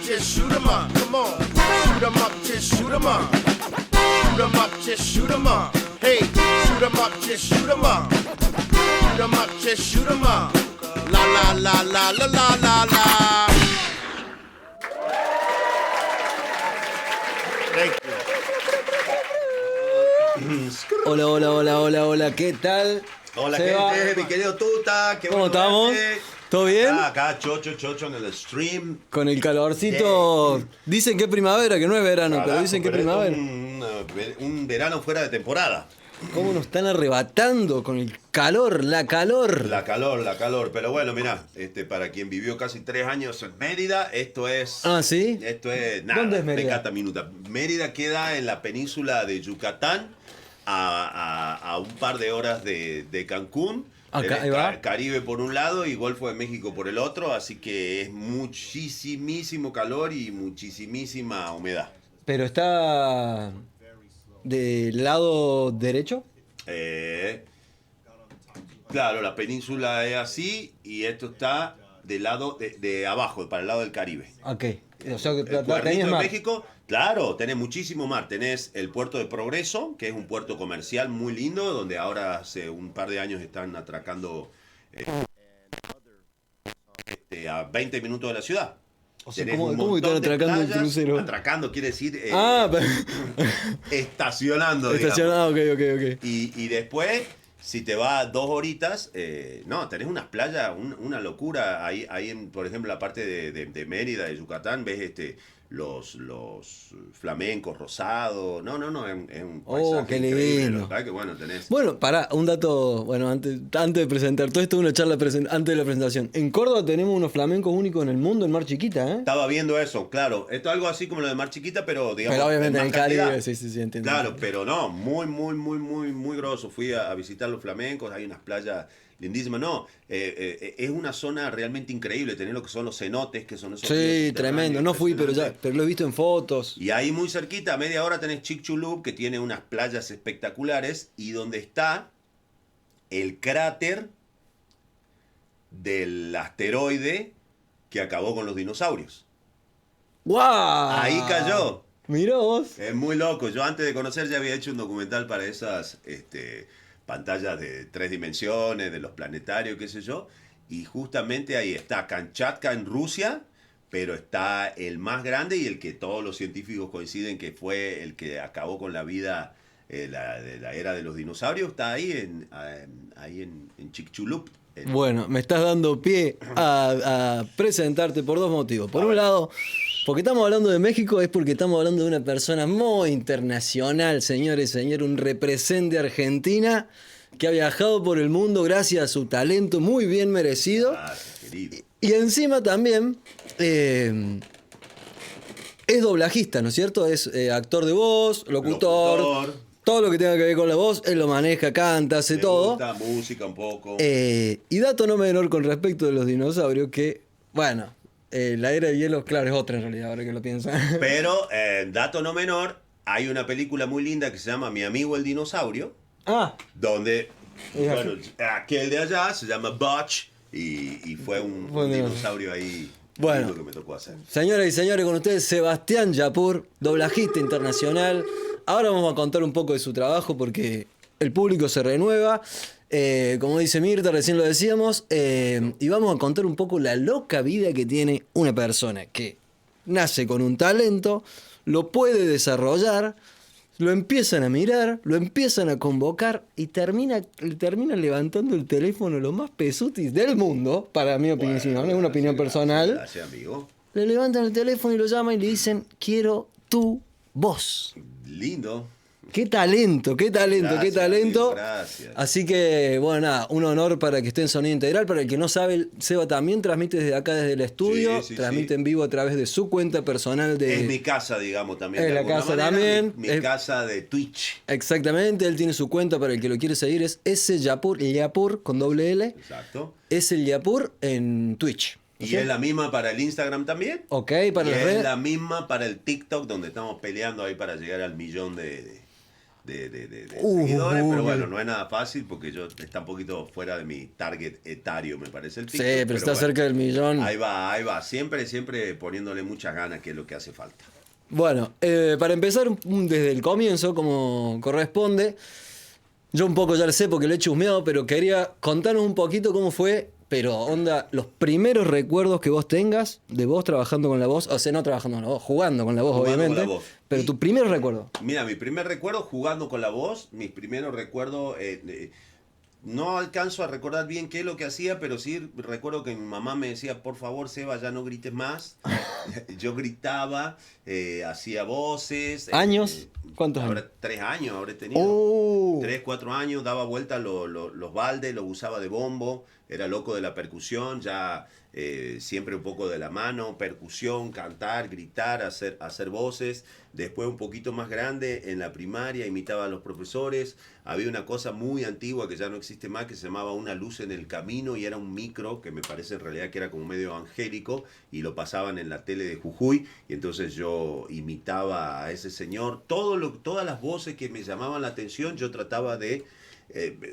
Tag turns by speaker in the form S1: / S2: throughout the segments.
S1: just shoot 'em up. Come on, shoot 'em up, just shoot 'em up. Shoot 'em up, just shoot 'em up. Hey, shoot 'em up, just shoot 'em up. Shoot 'em up, just shoot 'em up. La la la la la la la la. Thank you.
S2: Hola, hola, hola, hola, hola, ¿qué tal?
S3: Hola,
S2: Seba.
S3: gente, mi querido Tuta.
S2: ¿Cómo estamos? ¿Todo bien?
S3: Acá, chocho en el stream.
S2: Con el calorcito. Dicen que es primavera, que no es verano,
S3: Carajo,
S2: pero dicen que es
S3: pero
S2: primavera.
S3: Un verano fuera de temporada.
S2: ¿Cómo nos están arrebatando con el calor, la calor?
S3: La calor. Pero bueno, mirá, para quien vivió casi 3 años en Mérida, esto es...
S2: Ah, ¿sí?
S3: Esto es nada.
S2: ¿Dónde es Mérida?
S3: Pecata minuta. Mérida queda en la península de Yucatán, a un par de horas de Cancún.
S2: Acá, ahí va.
S3: Caribe por un lado y Golfo de México por el otro, así que es muchísimo calor y muchísima humedad.
S2: Pero está del lado derecho.
S3: Claro, la península es así y esto está del lado de abajo, para el lado del Caribe.
S2: Ok. O sea, que
S3: El cuernito
S2: tenías
S3: de
S2: mar.
S3: México, claro, tenés muchísimo mar. Tenés el puerto de Progreso, que es un puerto comercial muy lindo, donde ahora hace un par de años están atracando a 20 minutos de la ciudad.
S2: O sea,
S3: Tenés
S2: ¿cómo
S3: un
S2: están
S3: montón de
S2: atracando el
S3: playas.
S2: crucero?
S3: Atracando quiere decir
S2: Estacionado,
S3: estacionando. Digamos.
S2: ok.
S3: Y después, si te vas 2 horitas, no, tenés unas playas, una locura. Ahí por ejemplo, la parte de Mérida, de Yucatán, ves los flamencos rosados. No, es un paisaje
S2: qué
S3: increíble.
S2: lindo.
S3: La verdad que bueno, tenés...
S2: Bueno, pará, un dato, bueno, antes de presentar, todo esto es una charla antes de la presentación. En Córdoba tenemos unos flamencos únicos en el mundo, en Mar Chiquita, ¿eh?
S3: Estaba viendo eso, claro. Esto es algo así como lo de Mar Chiquita, pero digamos...
S2: Pero obviamente en el
S3: más cantidad.
S2: Caribe, sí, entiendo.
S3: Claro, pero no, muy grosso. Fui a visitar los flamencos, hay unas playas lindísimas. No, es una zona realmente increíble. Tener lo que son los cenotes, que son esos ríos
S2: Sí,
S3: subterráneos,
S2: tremendo. No fui, pero
S3: impresionantes.
S2: lo he visto en fotos.
S3: Y ahí muy cerquita, a media hora, tenés Chicxulub, que tiene unas playas espectaculares, y donde está el cráter del asteroide que acabó con los dinosaurios.
S2: ¡Guau!
S3: Ahí cayó.
S2: Mirá vos.
S3: Es muy loco. Yo antes de conocer ya había hecho un documental para esas pantallas de 3 dimensiones, de los planetarios, qué sé yo. Y justamente ahí está Kamchatka en Rusia, pero está el más grande y el que todos los científicos coinciden que fue el que acabó con la vida de la era de los dinosaurios. Está ahí en Chicxulub.
S2: Bueno, me estás dando pie a presentarte por 2 motivos. Por un lado, porque estamos hablando de México, es porque estamos hablando de una persona muy internacional, señores, un represente de Argentina que ha viajado por el mundo gracias a su talento muy bien merecido.
S3: Querido.
S2: Y encima también es doblajista, ¿no es cierto? Es actor de voz, locutor. Todo lo que tenga que ver con la voz, él lo maneja, canta, hace
S3: Me
S2: todo.
S3: gusta, música un poco.
S2: Y dato no menor con respecto de los dinosaurios, que, bueno, la era de hielo, claro, es otra en realidad, ahora que lo piensan.
S3: Pero, dato no menor, hay una película muy linda que se llama Mi amigo el dinosaurio, donde, bueno, aquel de allá se llama Butch y fue un dinosaurio ahí lindo que me tocó hacer.
S2: Señoras y señores, con ustedes Sebastián Yapur, doblajista internacional. Ahora vamos a contar un poco de su trabajo porque el público se renueva. Como dice Mirta, recién lo decíamos. Y vamos a contar un poco la loca vida que tiene una persona que nace con un talento, lo puede desarrollar, lo empiezan a mirar, lo empiezan a convocar y termina levantando el teléfono lo más pesutis del mundo, para mi opinión, si no es una opinión personal.
S3: Gracias, amigo.
S2: Le levantan el teléfono y lo llaman y le dicen, quiero tu voz.
S3: Lindo.
S2: Qué talento.
S3: Gracias, amigo, gracias.
S2: Así que, bueno, nada, un honor para que esté en Sonido Integral. Para el que no sabe, Seba también transmite desde acá, desde el estudio.
S3: Sí,
S2: transmite
S3: sí.
S2: en vivo a través de su cuenta personal de...
S3: Es mi casa, digamos, también.
S2: Es
S3: de
S2: la
S3: alguna
S2: casa
S3: manera,
S2: también.
S3: Mi
S2: Es-
S3: casa de Twitch.
S2: Exactamente, él tiene su cuenta para el que lo quiere seguir. Es Yapur con doble L.
S3: Exacto.
S2: Es el Yapur en Twitch.
S3: Y es la misma para el Instagram también.
S2: Ok, para
S3: y
S2: las
S3: es
S2: redes.
S3: la misma para el TikTok, donde estamos peleando ahí para llegar al 1.000.000 de de seguidores, pero bueno, no es nada fácil porque yo está un poquito fuera de mi target etario, me parece el
S2: Sí,
S3: TikTok.
S2: pero está
S3: bueno,
S2: cerca del millón.
S3: ahí va, siempre poniéndole muchas ganas, que es lo que hace falta.
S2: Bueno, para empezar desde el comienzo, como corresponde, yo un poco ya lo sé porque lo he chusmeado, pero quería contarnos un poquito cómo fue, pero onda, los primeros recuerdos que vos tengas de vos trabajando con la voz, o sea, no trabajando con la voz, jugando con la voz,
S3: Jugando con
S2: obviamente,
S3: la voz.
S2: pero
S3: Y-
S2: tu primer recuerdo.
S3: Mira, mi primer recuerdo jugando con la voz, mis primeros recuerdos, no alcanzo a recordar bien qué es lo que hacía, pero sí recuerdo que mi mamá me decía, por favor, Seba, ya no grites más. Yo gritaba, hacía voces.
S2: ¿Años? ¿Cuántos
S3: ahora,
S2: años?
S3: 3 años habré tenido.
S2: Oh.
S3: 3, 4 años, daba vueltas los baldes, los usaba de bombo, era loco de la percusión, ya siempre un poco de la mano, percusión, cantar, gritar, hacer voces. Después un poquito más grande, en la primaria, imitaba a los profesores. Había una cosa muy antigua que ya no existe más, que se llamaba Una luz en el camino, y era un micro que me parece en realidad que era como medio angélico, y lo pasaban en la tele de Jujuy, y entonces yo imitaba a ese señor. Todas las voces que me llamaban la atención, yo trataba de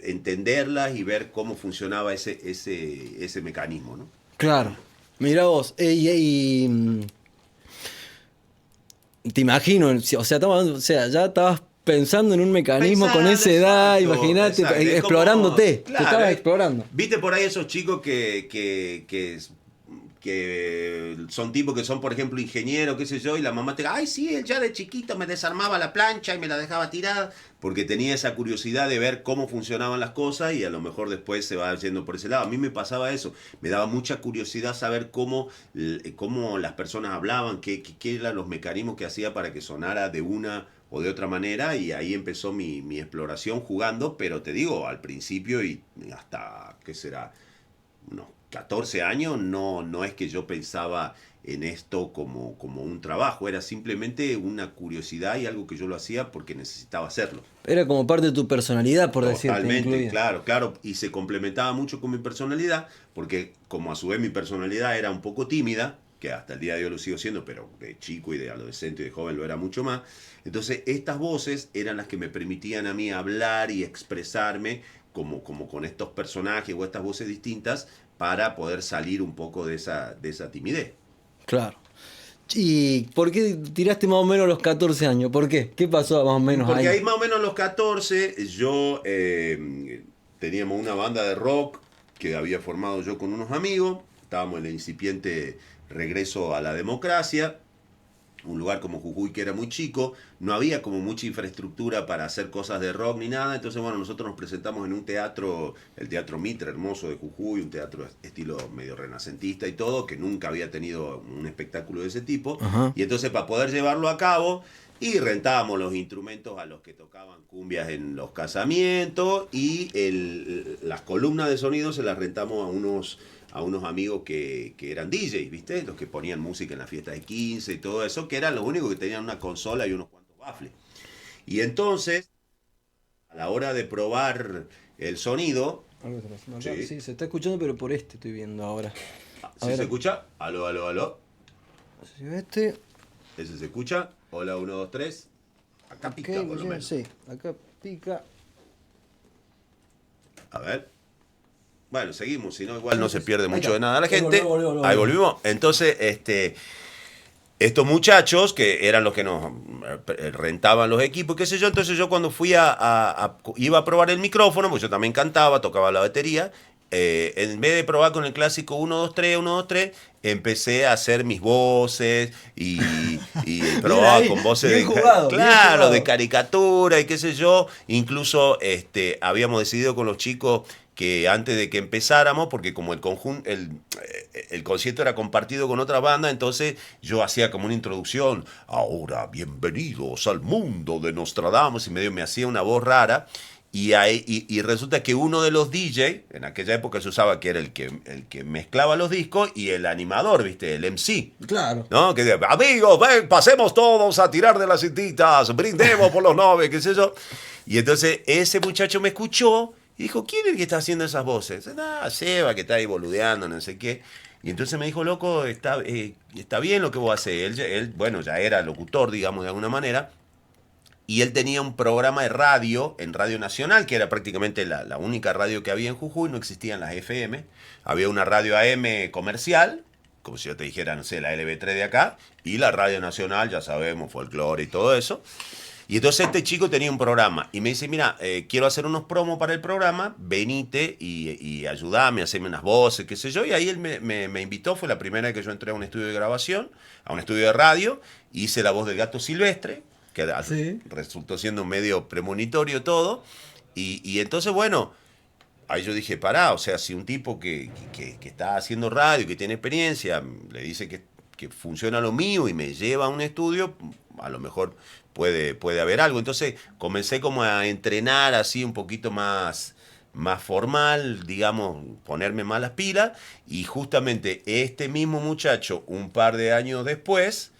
S3: entenderlas y ver cómo funcionaba ese mecanismo, ¿no?
S2: Claro. Mira vos. Te imagino, o sea, ya estabas pensando en un mecanismo con esa edad,
S3: Exacto,
S2: imagínate,
S3: exacto. Es como-
S2: explorándote.
S3: claro,
S2: Te estabas explorando.
S3: ¿Viste por ahí esos chicos que son tipos que son, por ejemplo, ingenieros, qué sé yo, y la mamá te dice, ay, sí, él ya de chiquito me desarmaba la plancha y me la dejaba tirada, porque tenía esa curiosidad de ver cómo funcionaban las cosas y a lo mejor después se va yendo por ese lado. A mí me pasaba eso, me daba mucha curiosidad saber cómo las personas hablaban, qué eran los mecanismos que hacía para que sonara de una o de otra manera, y ahí empezó mi exploración jugando, pero te digo, al principio y hasta, ¿qué será? Unos 14 años, no es que yo pensaba en esto como un trabajo, era simplemente una curiosidad y algo que yo lo hacía porque necesitaba hacerlo.
S2: Era como parte de tu personalidad, por decirte.
S3: Totalmente,
S2: Incluida.
S3: claro, y se complementaba mucho con mi personalidad, porque como a su vez mi personalidad era un poco tímida, que hasta el día de hoy lo sigo siendo, pero de chico y de adolescente y de joven lo era mucho más, entonces estas voces eran las que me permitían a mí hablar y expresarme como con estos personajes o estas voces distintas para poder salir un poco de esa timidez.
S2: Claro. ¿Y por qué tiraste más o menos los 14 años? ¿Por qué? ¿Qué pasó más o menos
S3: Porque
S2: ahí?
S3: ahí más o menos a los 14 yo teníamos una banda de rock que había formado yo con unos amigos, estábamos en el incipiente regreso a la democracia, un lugar como Jujuy que era muy chico, no había como mucha infraestructura para hacer cosas de rock ni nada, entonces bueno, nosotros nos presentamos en un teatro, el Teatro Mitre, hermoso de Jujuy, un teatro estilo medio renacentista y todo, que nunca había tenido un espectáculo de ese tipo,
S2: Ajá.
S3: y entonces para poder llevarlo a cabo, y rentábamos los instrumentos a los que tocaban cumbias en los casamientos, y las columnas de sonido se las rentamos a unos amigos que eran DJs, ¿viste? Los que ponían música en la fiesta de 15 y todo eso, que eran los únicos que tenían una consola y unos cuantos baffles. Y entonces, a la hora de probar el sonido,
S2: Algo está pasando acá.
S3: Sí.
S2: Sí, se está escuchando, pero por este estoy viendo ahora.
S3: ¿sí
S2: ver.
S3: se escucha? Aló, aló, aló.
S2: Si este.
S3: ¿Ese se escucha? Hola, 1, 2, 3. Acá pica,
S2: Ok,
S3: por lo
S2: bien,
S3: menos.
S2: sí, acá pica.
S3: A ver. Bueno, seguimos, si no, igual no se pierde
S2: Ahí
S3: mucho
S2: está.
S3: de nada la
S2: Ahí
S3: gente.
S2: volvió.
S3: Ahí volvimos. Entonces, estos muchachos, que eran los que nos rentaban los equipos, qué sé yo, entonces yo cuando fui iba a probar el micrófono, pues yo también cantaba, tocaba la batería, en vez de probar con el clásico 1, 2, 3, 1, 2, 3, empecé a hacer mis voces y probaba
S2: ahí,
S3: con voces
S2: bien jugado, bien
S3: claro,
S2: jugado.
S3: de caricatura y qué sé yo. Incluso habíamos decidido con los chicos que antes de que empezáramos, porque como el concierto era compartido con otra banda, entonces yo hacía como una introducción, ahora bienvenidos al mundo de Nostradamus, y medio me hacía una voz rara, y resulta que uno de los DJ, en aquella época se usaba que era el que mezclaba los discos, y el animador, ¿viste? El MC.
S2: Claro.
S3: ¿No? Que decía, amigos, ven, pasemos todos a tirar de las cintitas, brindemos por los 9, qué sé yo. Y entonces ese muchacho me escuchó y dijo, ¿quién es el que está haciendo esas voces? Ah, Seba, que está ahí boludeando, no sé qué. Y entonces me dijo, loco, está bien lo que vos hacés. Él, bueno, ya era locutor, digamos, de alguna manera. y él tenía un programa de radio en Radio Nacional, que era prácticamente la única radio que había en Jujuy, no existían las FM, había una radio AM comercial, como si yo te dijera, no sé, la LB3 de acá, y la Radio Nacional, ya sabemos, folclore y todo eso. Y entonces este chico tenía un programa y me dice, mira, quiero hacer unos promos para el programa, venite y ayudame, haceme unas voces, qué sé yo. Y ahí él me invitó, fue la primera vez que yo entré a un estudio de grabación, a un estudio de radio, hice la voz del Gato Silvestre, que
S2: Sí.
S3: resultó siendo medio premonitorio todo. Y entonces, bueno, ahí yo dije, pará, o sea, si un tipo que está haciendo radio, que tiene experiencia, le dice que funciona lo mío y me lleva a un estudio, a lo mejor puede haber algo. Entonces comencé como a entrenar así un poquito más formal, digamos, ponerme más las pilas, y justamente este mismo muchacho, un par de años después,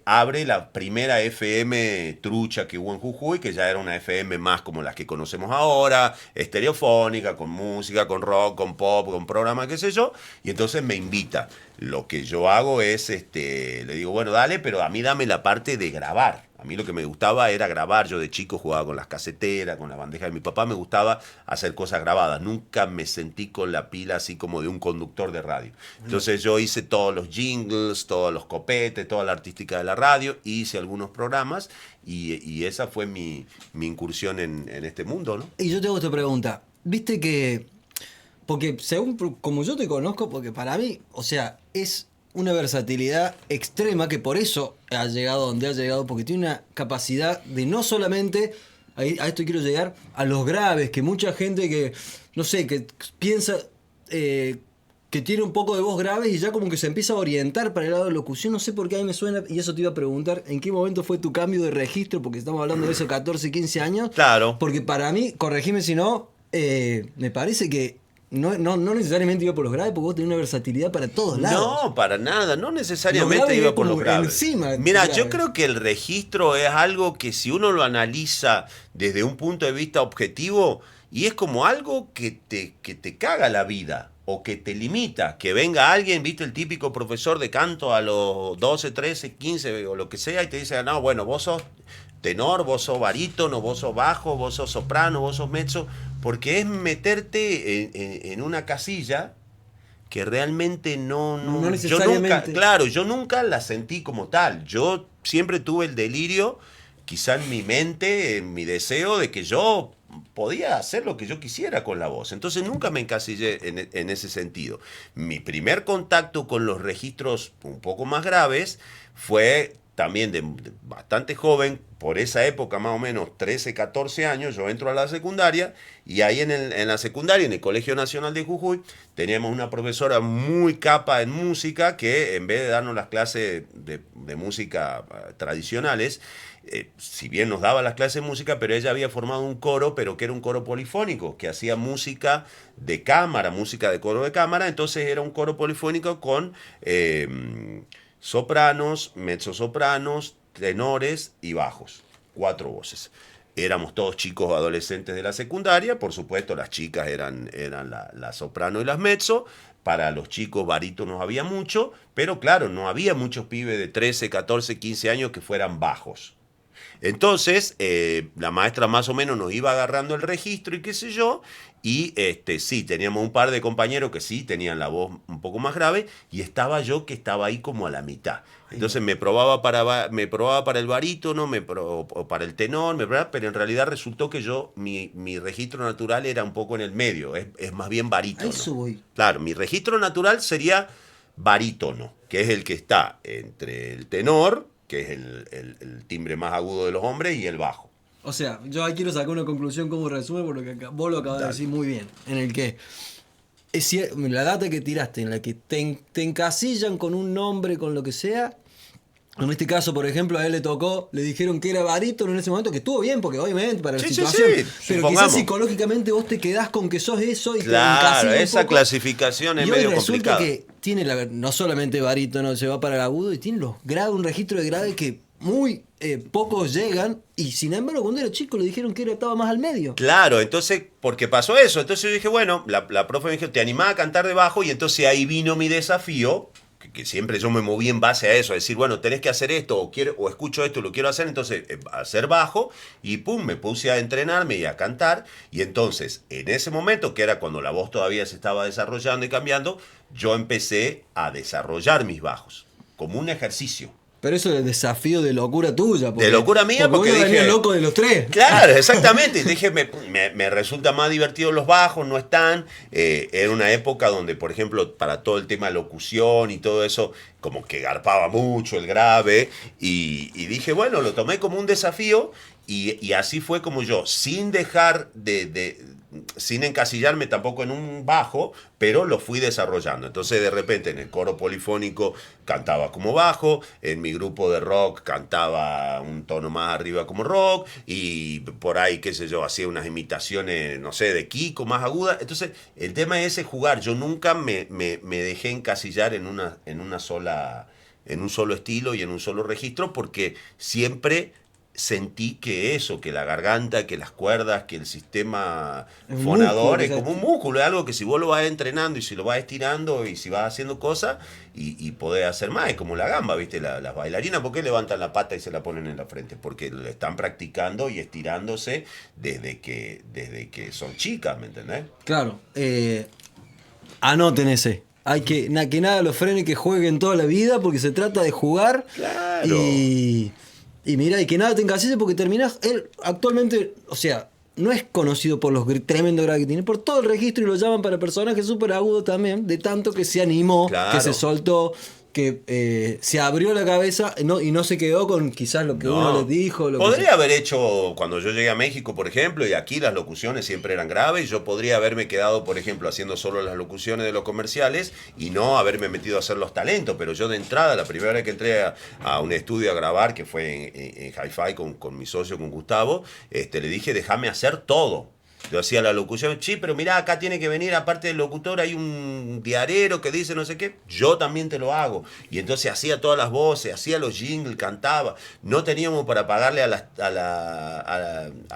S3: abre la primera FM trucha que hubo en Jujuy, que ya era una FM más como las que conocemos ahora, estereofónica, con música, con rock, con pop, con programa, qué sé yo, y entonces me invita. Lo que yo hago es, le digo, bueno, dale, pero a mí dame la parte de grabar. A mí lo que me gustaba era grabar. Yo de chico jugaba con las caseteras, con la bandeja de mi papá. Me gustaba hacer cosas grabadas. Nunca me sentí con la pila así como de un conductor de radio. Entonces yo hice todos los jingles, todos los copetes, toda la artística de la radio. Hice algunos programas y esa fue mi incursión en este mundo, ¿no?
S2: Y yo te hago esta pregunta. Viste que... Porque según como yo te conozco, porque para mí, o sea, es una versatilidad extrema que por eso ha llegado donde ha llegado, porque tiene una capacidad de no solamente, a esto quiero llegar, a los graves, que mucha gente que, no sé, que piensa que tiene un poco de voz grave y ya como que se empieza a orientar para el lado de locución, no sé por qué a mí me suena, y eso te iba a preguntar, ¿en qué momento fue tu cambio de registro? Porque estamos hablando de esos 14, 15 años.
S3: Claro.
S2: Porque para mí, corregime si no, me parece que no necesariamente iba por los graves, porque vos tenés una versatilidad para todos lados.
S3: No, para nada, no
S2: Los
S3: necesariamente
S2: graves
S3: iba
S2: es
S3: por los
S2: como
S3: graves.
S2: encima de
S3: Mira,
S2: los
S3: yo
S2: graves.
S3: creo que el registro es algo que si uno lo analiza desde un punto de vista objetivo, y es como algo que te caga la vida o que te limita, que venga alguien, viste, el típico profesor de canto a los 12, 13, 15 o lo que sea, y te dice, no, bueno, vos sos tenor, vos sos barítono, vos sos bajo, vos sos soprano, vos sos mezzo, porque es meterte en una casilla que realmente no
S2: No necesariamente.
S3: yo nunca la sentí como tal. Yo siempre tuve el delirio, quizá en mi mente, en mi deseo de que yo podía hacer lo que yo quisiera con la voz. Entonces nunca me encasillé en ese sentido. Mi primer contacto con los registros un poco más graves fue también de bastante joven, por esa época más o menos 13, 14 años, yo entro a la secundaria y ahí en la secundaria, en el Colegio Nacional de Jujuy, teníamos una profesora muy capa en música que en vez de darnos las clases de música tradicionales, si bien nos daba las clases de música, pero ella había formado un coro, pero que era un coro polifónico, que hacía música de cámara, música de coro de cámara, entonces era un coro polifónico con sopranos, mezzosopranos, tenores y bajos, 4 voces. Éramos todos chicos adolescentes de la secundaria, por supuesto las chicas eran la soprano y las mezzo, para los chicos barítonos había mucho, pero claro, no había muchos pibes de 13, 14, 15 años que fueran bajos. Entonces, la maestra más o menos nos iba agarrando el registro y qué sé yo, y sí, teníamos un par de compañeros que sí tenían la voz un poco más grave, y estaba yo que estaba ahí como a la mitad. Entonces me probaba para el barítono, o para el tenor, pero en realidad resultó que mi registro natural era un poco en el medio, es más bien
S2: A
S3: barítono.
S2: eso voy.
S3: Claro, mi registro natural sería barítono, que es el que está entre el tenor, que es el timbre más agudo de los hombres, y el bajo.
S2: O sea, yo ahí quiero sacar una conclusión como resumen, por lo que vos lo acabas de decir muy bien. En el que la data que tiraste, en la que te encasillan con un nombre, con lo que sea. En este caso, por ejemplo, a él le dijeron que era barítono en ese momento, que estuvo bien, porque obviamente para la
S3: Sí,
S2: situación.
S3: sí,
S2: pero
S3: supongamos.
S2: quizás psicológicamente vos te quedás con que sos eso y te
S3: Claro,
S2: encasillan un
S3: esa
S2: poco.
S3: clasificación es
S2: Y hoy
S3: medio
S2: resulta
S3: complicada.
S2: que tiene no solamente barítono, se va para el agudo, y tiene los graves, un registro de grave que muy pocos llegan, y sin embargo cuando era chico le dijeron que estaba más al medio.
S3: Claro, entonces, porque pasó eso. Entonces yo dije, bueno, la profe me dijo, te animás a cantar de bajo, y entonces ahí vino mi desafío, que siempre yo me moví en base a eso, a decir, bueno, tenés que hacer esto, o escucho esto y lo quiero hacer, entonces hacer bajo, y pum, me puse a entrenarme y a cantar, y entonces, en ese momento, que era cuando la voz todavía se estaba desarrollando y cambiando, yo empecé a desarrollar mis bajos, como un ejercicio.
S2: Pero eso es el desafío de locura tuya.
S3: De locura mía, porque
S2: uno
S3: dije...
S2: venía loco de los tres.
S3: Claro, exactamente. Dije, me resulta más divertido los bajos, no están. Era una época donde, por ejemplo, para todo el tema de locución y todo eso, como que garpaba mucho el grave. Y dije, bueno, lo tomé como un desafío y así fue como yo, sin dejar sin encasillarme tampoco en un bajo, pero lo fui desarrollando. Entonces, de repente, en el coro polifónico cantaba como bajo, en mi grupo de rock cantaba un tono más arriba como rock, y por ahí, qué sé yo, hacía unas imitaciones, no sé, de Kiko más agudas. Entonces, el tema es ese jugar. Yo nunca me dejé encasillar en un solo estilo y en un solo registro, porque siempre sentí que la garganta, que las cuerdas, que el sistema fonador es como un músculo, es algo que si vos lo vas entrenando y si lo vas estirando y si vas haciendo cosas y podés hacer más, es como la gamba, ¿viste? Las bailarinas, ¿por qué levantan la pata y se la ponen en la frente? Porque lo están practicando y estirándose desde que son chicas, ¿me entendés?
S2: Claro. Anoten ese. Hay que nada los frene, que jueguen toda la vida, porque se trata de jugar.
S3: Claro.
S2: Y mira, y que nada te encasille, porque terminás. Él actualmente, o sea, no es conocido por los tremendos graves que tiene, por todo el registro, y lo llaman para personajes súper agudos también, de tanto que se animó,
S3: Claro.
S2: que se soltó, que se abrió la cabeza y no se quedó con quizás lo que uno les dijo.
S3: Podría haber hecho, cuando yo llegué a México, por ejemplo, y aquí las locuciones siempre eran graves, yo podría haberme quedado, por ejemplo, haciendo solo las locuciones de los comerciales y no haberme metido a hacer los talentos, pero yo de entrada, la primera vez que entré a un estudio a grabar, que fue en Hi-Fi con mi socio, con Gustavo, le dije, déjame hacer todo. Yo hacía la locución, sí, pero mirá, acá tiene que venir, aparte del locutor, hay un diarero que dice no sé qué, yo también te lo hago. Y entonces hacía todas las voces, hacía los jingles, cantaba. No teníamos para pagarle a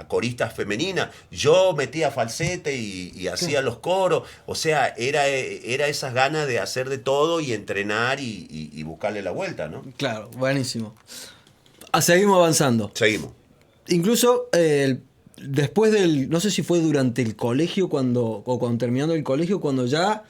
S3: coristas femeninas. Yo metía falsete y hacía los coros. O sea, era esas ganas de hacer de todo y entrenar y buscarle la vuelta, ¿no?
S2: Claro, buenísimo. Seguimos avanzando.
S3: Seguimos.
S2: Incluso después no sé si fue durante el colegio o cuando terminando el colegio, cuando ya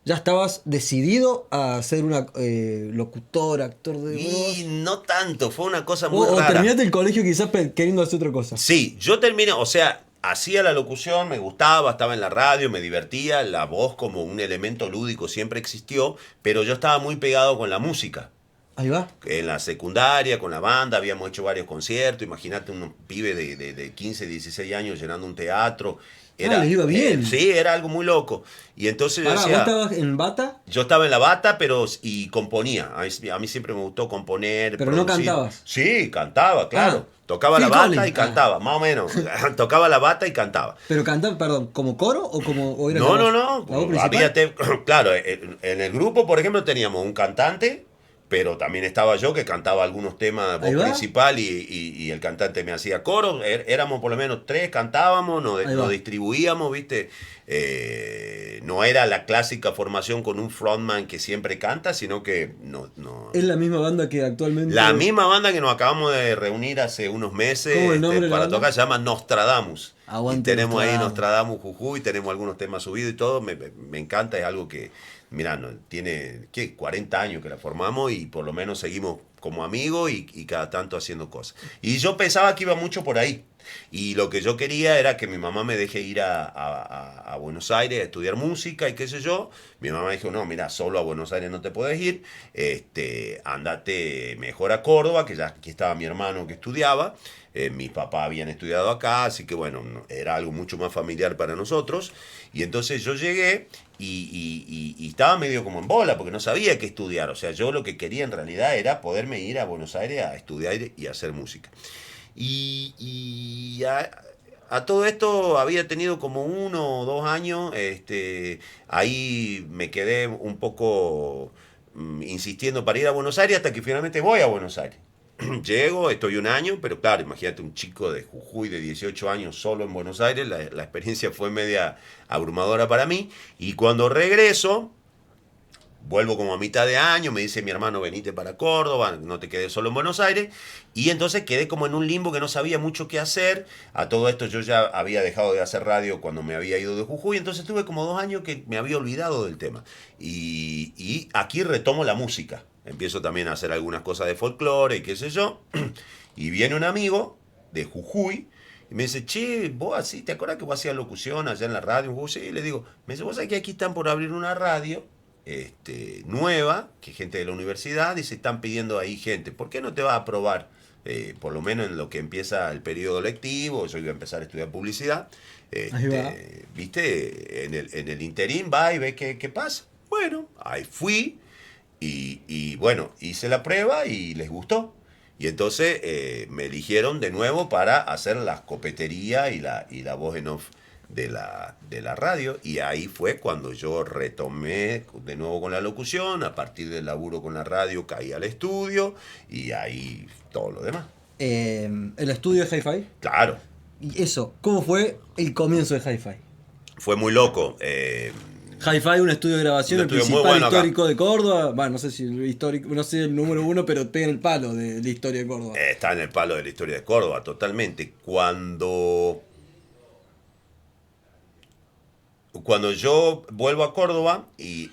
S2: estabas decidido a ser una locutor, actor de voz.
S3: Y no tanto, fue una cosa muy
S2: O
S3: rara.
S2: terminaste el colegio quizás queriendo hacer otra cosa.
S3: Sí, yo terminé, o sea, hacía la locución, me gustaba, estaba en la radio, me divertía, la voz como un elemento lúdico siempre existió, pero yo estaba muy pegado con la música.
S2: Ahí va.
S3: En la secundaria, con la banda, habíamos hecho varios conciertos. Imagínate un pibe de 15, 16 años llenando un teatro.
S2: Les iba bien.
S3: Sí, era algo muy loco. Y entonces yo
S2: ¿Vos
S3: decía...
S2: estabas en bata?
S3: Yo estaba en la bata, y componía. A mí siempre me gustó componer,
S2: ¿Pero
S3: producir.
S2: no cantabas?
S3: Sí, cantaba, claro. Tocaba la
S2: Phil
S3: bata
S2: Collins.
S3: y cantaba, más o menos. Tocaba la bata y cantaba.
S2: ¿Pero cantaba, perdón, como coro o era
S3: No,
S2: la voz?
S3: no.
S2: ¿La voz principal?
S3: Claro, en el grupo, por ejemplo, teníamos un cantante, pero también estaba yo que cantaba algunos temas de
S2: Ahí
S3: voz
S2: va.
S3: principal y el cantante me hacía coro. Éramos por lo menos 3, cantábamos,
S2: Ahí va.
S3: nos distribuíamos, ¿viste? No era la clásica formación con un frontman que siempre canta, sino que no.
S2: ¿Es la misma banda que actualmente?
S3: La misma banda que nos acabamos de reunir hace unos meses
S2: ¿Cómo el nombre de la
S3: para
S2: banda?
S3: tocar, se llama Nostradamus.
S2: Aguante
S3: Y tenemos ahí
S2: Nostradamus.
S3: Nostradamus Jujuy, tenemos algunos temas subidos y todo. Me encanta, es algo que, mirá, tiene 40 años que la formamos y por lo menos seguimos como amigos y cada tanto haciendo cosas. Y yo pensaba que iba mucho por ahí. Y lo que yo quería era que mi mamá me deje ir a Buenos Aires a estudiar música y qué sé yo. Mi mamá dijo, no, mira, solo a Buenos Aires no te puedes ir, andate mejor a Córdoba, que ya aquí estaba mi hermano que estudiaba. Mis papás habían estudiado acá, así que bueno, era algo mucho más familiar para nosotros. Y entonces yo llegué y estaba medio como en bola, porque no sabía qué estudiar. O sea, yo lo que quería en realidad era poderme ir a Buenos Aires a estudiar y a hacer música. Y a todo esto había tenido como 1 o 2 años, ahí me quedé un poco insistiendo para ir a Buenos Aires hasta que finalmente voy a Buenos Aires. Llego, estoy 1 año, pero claro, imagínate un chico de Jujuy de 18 años solo en Buenos Aires, la experiencia fue media abrumadora para mí. Y cuando regreso, Vuelvo como a mitad de año, me dice mi hermano, venite para Córdoba, no te quedes solo en Buenos Aires. Y entonces quedé como en un limbo que no sabía mucho qué hacer. A todo esto yo ya había dejado de hacer radio cuando me había ido de Jujuy, entonces tuve como 2 años que me había olvidado del tema. Y aquí retomo la música. Empiezo también a hacer algunas cosas de folclore y qué sé yo. Y viene un amigo de Jujuy y me dice, che, vos así, ¿te acuerdas que vos hacías locución allá en la radio? Sí, le digo, me dice, vos sabés que aquí están por abrir una radio nueva, que gente de la universidad, y se están pidiendo ahí gente. ¿Por qué no te vas a probar? Por lo menos en lo que empieza el periodo lectivo, yo iba a empezar a estudiar publicidad.
S2: Ahí va.
S3: ¿Viste? En el interín va y ve qué pasa. Bueno, ahí fui y bueno, hice la prueba y les gustó. Y entonces me eligieron de nuevo para hacer la copetería y la voz en off de la radio, y ahí fue cuando yo retomé de nuevo con la locución. A partir del laburo con la radio caí al estudio y ahí todo lo demás.
S2: ¿El estudio de Hi-Fi?
S3: Claro,
S2: Y eso, ¿cómo fue el comienzo de Hi-Fi?
S3: fue muy loco.
S2: Hi-Fi, un estudio de grabación,
S3: Un
S2: el
S3: estudio muy
S2: principal
S3: bueno acá.
S2: histórico de Córdoba. Bueno, no sé si el histórico, no sé el número 1, pero pega en el palo de la historia de Córdoba.
S3: Está en el palo de la historia de Córdoba, totalmente. Cuando yo vuelvo a Córdoba y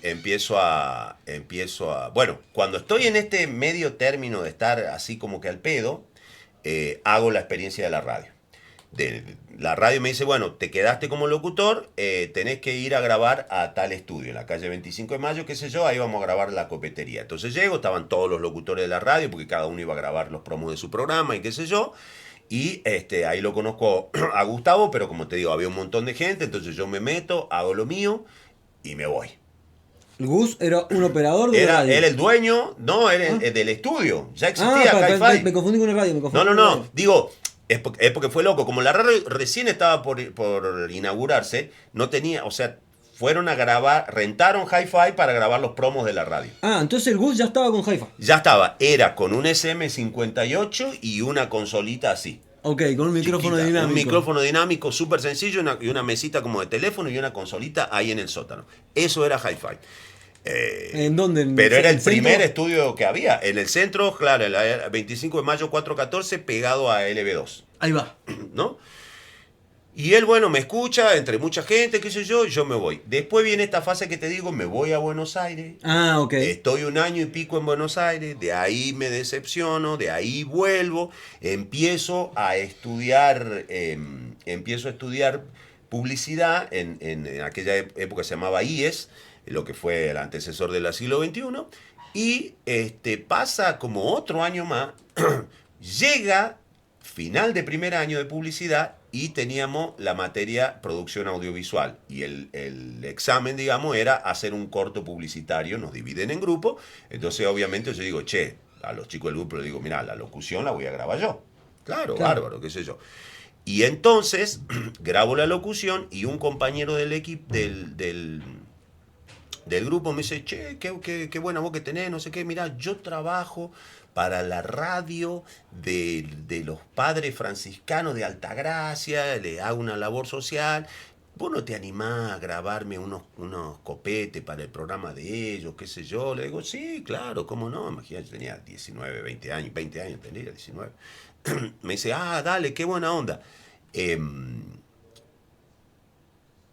S3: bueno, cuando estoy en este medio término de estar así como que al pedo, hago la experiencia de la radio. La radio me dice, bueno, te quedaste como locutor, tenés que ir a grabar a tal estudio, en la calle 25 de Mayo, qué sé yo, ahí vamos a grabar la copetería. Entonces llego, estaban todos los locutores de la radio, porque cada uno iba a grabar los promos de su programa y qué sé yo. Y ahí lo conozco a Gustavo, pero como te digo, había un montón de gente, entonces yo me meto, hago lo mío y me voy.
S2: El Gus era un operador de
S3: Era
S2: radio.
S3: él el dueño, no, él del estudio, ya existía Hi-Fi.
S2: Me confundí con el radio.
S3: No, digo, es porque fue loco, como la radio recién estaba por inaugurarse, no tenía, o sea, fueron a grabar, rentaron Hi-Fi para grabar los promos de la radio.
S2: Ah, entonces el Gus ya estaba con Hi-Fi.
S3: Ya estaba, era con un SM58 y una consolita así.
S2: Ok, con un micrófono
S3: Chiquita,
S2: dinámico.
S3: un micrófono dinámico súper sencillo y una mesita como de teléfono y una consolita ahí en el sótano. Eso era Hi-Fi.
S2: ¿En dónde?
S3: Pero era el
S2: centro?
S3: primer estudio que había. En el centro, claro, el 25 de mayo 414, pegado a LB2.
S2: Ahí va.
S3: ¿No? Y él, bueno, me escucha, entre mucha gente, qué sé yo me voy. Después viene esta fase que te digo, me voy a Buenos Aires.
S2: Ah, ok.
S3: Estoy 1 año y pico en Buenos Aires, de ahí me decepciono, de ahí vuelvo, empiezo a estudiar publicidad, en aquella época se llamaba IES, lo que fue el antecesor del siglo XXI, y pasa como otro año más, llega final de primer año de publicidad y teníamos la materia producción audiovisual, y el examen, digamos, era hacer un corto publicitario, nos dividen en grupos, entonces obviamente yo digo, che, a los chicos del grupo les digo, mira, la locución la voy a grabar yo. Claro, bárbaro, qué sé yo. Y entonces grabo la locución y un compañero del equipo, del grupo me dice, che, qué buena voz que tenés, no sé qué, mirá, yo trabajo para la radio de los padres franciscanos de Altagracia, le hago una labor social, ¿vos no te animás a grabarme unos copetes para el programa de ellos, qué sé yo? Le digo, sí, claro, ¿cómo no? Imagínate, yo tenía 19, 20 años tenía 19. Me dice, dale, qué buena onda.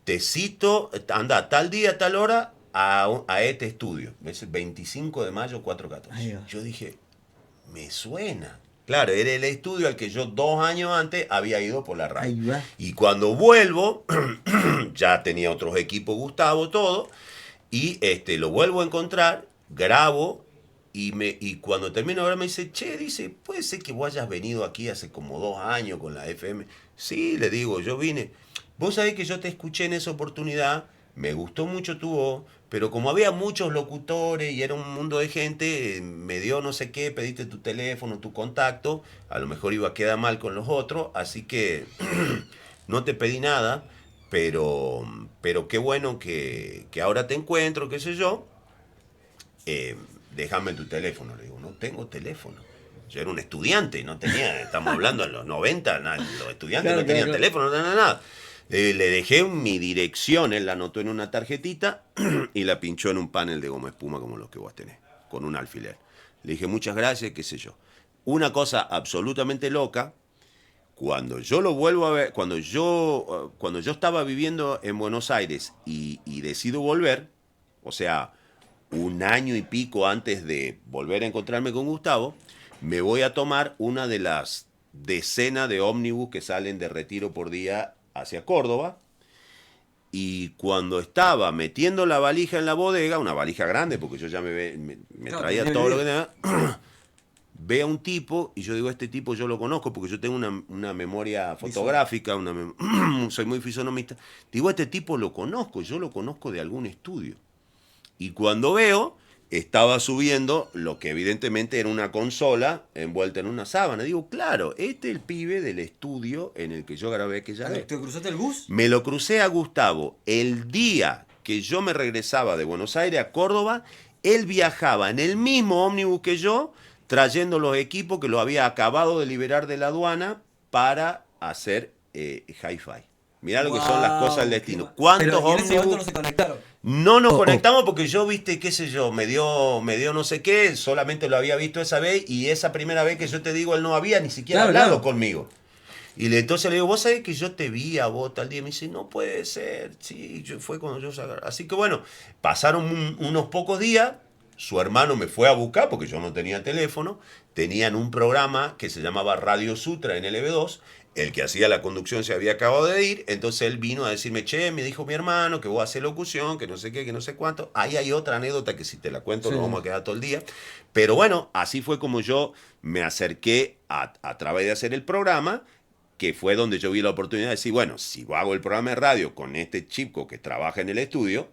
S3: Te cito, anda, tal día, tal hora, a este estudio. Es el 25 de mayo, 414. Yo dije, me suena. Claro, era el estudio al que yo 2 años antes había ido por la radio. Y cuando vuelvo, ya tenía otros equipos, Gustavo, todo, y lo vuelvo a encontrar, grabo, y cuando termino ahora me dice, che, dice, puede ser que vos hayas venido aquí hace como 2 años con la FM. Sí, le digo, yo vine. Vos sabés que yo te escuché en esa oportunidad, me gustó mucho tu voz, pero como había muchos locutores y era un mundo de gente, me dio no sé qué, pediste tu teléfono, tu contacto, a lo mejor iba a quedar mal con los otros, así que no te pedí nada, pero qué bueno que ahora te encuentro, qué sé yo, déjame tu teléfono. Le digo, no tengo teléfono. Yo era un estudiante, no tenía, estamos hablando en los 90, los estudiantes no tenían teléfono, nada. Le dejé mi dirección, él la anotó en una tarjetita y la pinchó en un panel de goma espuma como los que vos tenés, con un alfiler. Le dije muchas gracias, qué sé yo. Una cosa absolutamente loca, cuando yo lo vuelvo a ver, cuando yo estaba viviendo en Buenos Aires y decido volver, o sea, un año y pico antes de volver a encontrarme con Gustavo, me voy a tomar una de las decenas de ómnibus que salen de Retiro por día hacia Córdoba, y cuando estaba metiendo la valija en la bodega, una valija grande, porque yo ya me traía todo lo que tenía, ve a un tipo, y yo digo, este tipo yo lo conozco, porque yo tengo una memoria fotográfica, soy muy fisonomista, digo, este tipo lo conozco, yo lo conozco de algún estudio. Y cuando veo, estaba subiendo lo que evidentemente era una consola envuelta en una sábana. Digo, claro, este es el pibe del estudio en el que yo grabé aquella vez.
S2: ¿Te cruzaste el bus?
S3: Me lo crucé a Gustavo el día que yo me regresaba de Buenos Aires a Córdoba. Él viajaba en el mismo ómnibus que yo, trayendo los equipos que lo había acabado de liberar de la aduana para hacer hi-fi. Mirá lo que son las cosas del destino. ¿Cuántos
S2: Pero en ese momento
S3: ómnibus?
S2: no se conectaron.
S3: No nos conectamos porque yo, viste, qué sé yo, me dio no sé qué, solamente lo había visto esa vez, y esa primera vez que yo te digo, él no había ni siquiera hablado conmigo. Y entonces le digo, vos sabés que yo te vi a vos tal día. Y me dice, no puede ser, sí, fue cuando yo se agarré. Así que bueno, pasaron unos pocos días, su hermano me fue a buscar porque yo no tenía teléfono, tenían un programa que se llamaba Radio Sutra en LB2, el que hacía la conducción se había acabado de ir, entonces él vino a decirme, che, me dijo mi hermano que vos haces locución, que no sé qué, que no sé cuánto. Ahí hay otra anécdota que si te la cuento nos vamos a quedar todo el día. Pero bueno, así fue como yo me acerqué a través de hacer el programa, que fue donde yo vi la oportunidad de decir, bueno, si hago el programa de radio con este chico que trabaja en el estudio,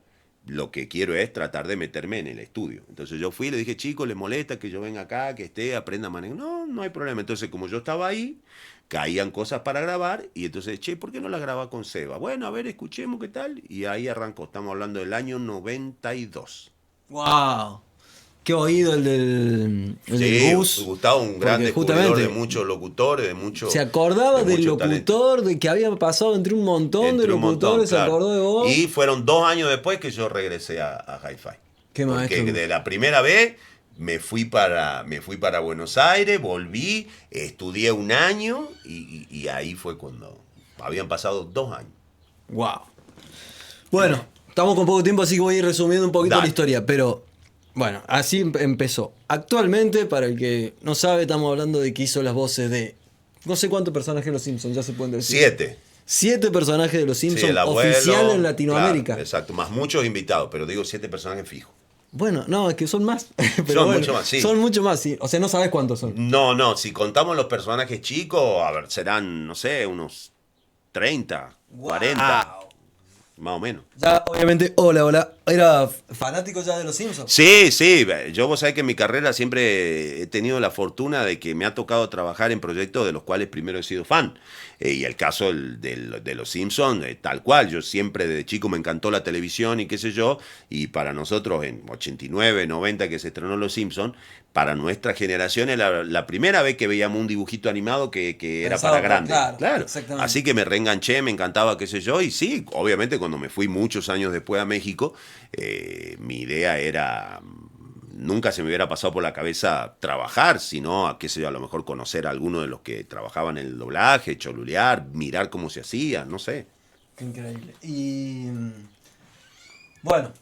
S3: lo que quiero es tratar de meterme en el estudio. Entonces yo fui y le dije, chico, ¿le molesta que yo venga acá, que esté, aprenda a manejar? No, no hay problema. Entonces, como yo estaba ahí, caían cosas para grabar, y entonces, che, ¿por qué no la graba con Seba? Bueno, a ver, escuchemos qué tal, y ahí arrancó. Estamos hablando del año 92.
S2: ¡Wow! Qué oído el del bus.
S3: Gustavo, un gran descubridor de muchos locutores, de muchos.
S2: Se acordaba del locutor, talento. De que había pasado entre un montón de locutores, claro. Se acordó de vos.
S3: Y fueron 2 años después que yo regresé a Hi-Fi.
S2: Qué maestro.
S3: Porque de la primera vez me fui para Buenos Aires, volví, estudié 1 año, y ahí fue cuando habían pasado 2 años.
S2: Wow. Bueno, estamos con poco tiempo, así que voy a ir resumiendo un poquito la historia, pero bueno, así empezó. Actualmente, para el que no sabe, estamos hablando de que hizo las voces de no sé cuántos personajes de Los Simpsons, ya se pueden decir.
S3: 7.
S2: 7 personajes de Los Simpsons,
S3: sí, el abuelo,
S2: oficial en Latinoamérica.
S3: Claro, exacto, más muchos invitados, pero digo 7 personajes fijos.
S2: Bueno, no, es que son más. Pero
S3: son
S2: bueno,
S3: mucho más, sí.
S2: Son mucho más, sí. O sea, no sabes cuántos son.
S3: No, si contamos los personajes chicos, a ver, serán, no sé, unos 30, 40. Más o menos.
S2: Ya, obviamente, hola. ¿Era fanático ya de Los Simpsons?
S3: Sí. Yo, vos sabés que en mi carrera siempre he tenido la fortuna de que me ha tocado trabajar en proyectos de los cuales primero he sido fan. Y el caso de Los Simpsons, tal cual. Yo siempre desde chico me encantó la televisión y qué sé yo. Y para nosotros en 89, 90 que se estrenó Los Simpsons, para nuestra generación era la primera vez que veíamos un dibujito animado que era para grandes. Claro. Así que me reenganché, me encantaba, qué sé yo. Y sí, obviamente cuando me fui muchos años después a México, mi idea era, nunca se me hubiera pasado por la cabeza trabajar, sino qué sé yo, a lo mejor conocer a alguno de los que trabajaban en el doblaje, cholulear, mirar cómo se hacía, no sé.
S2: Qué increíble. Y bueno,